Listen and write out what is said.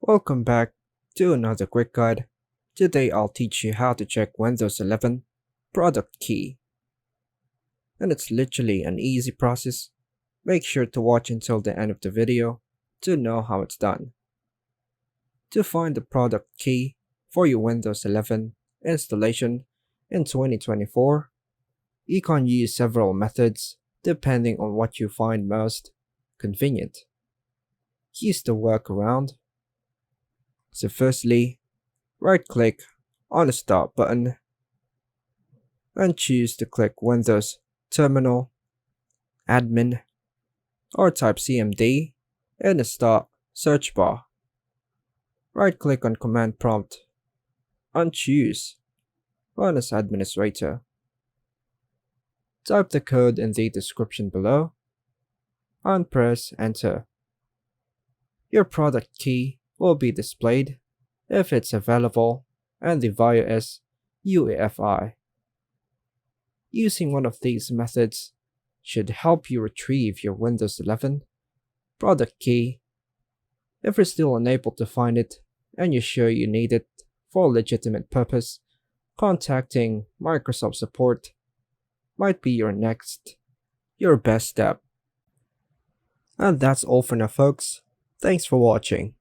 Welcome back to another quick guide. Today I'll teach you how to check Windows 11 product key. And it's literally an easy process. Make sure to watch until the end of the video to know how it's done. To find the product key for your Windows 11 installation in 2024, you can use several methods depending on what you find most convenient. Use the workaround. So firstly, right-click on the Start button and choose to click Windows Terminal, Admin, or type CMD in the Start search bar. Right-click on Command Prompt and choose Run as Administrator. Type the code in the description below and press Enter. Your product key will be displayed if it's available and the value is UEFI. Using one of these methods should help you retrieve your Windows 11 product key. If you're still unable to find it and you're sure you need it for a legitimate purpose, contacting Microsoft support might be your best step. And that's all for now, folks. Thanks for watching.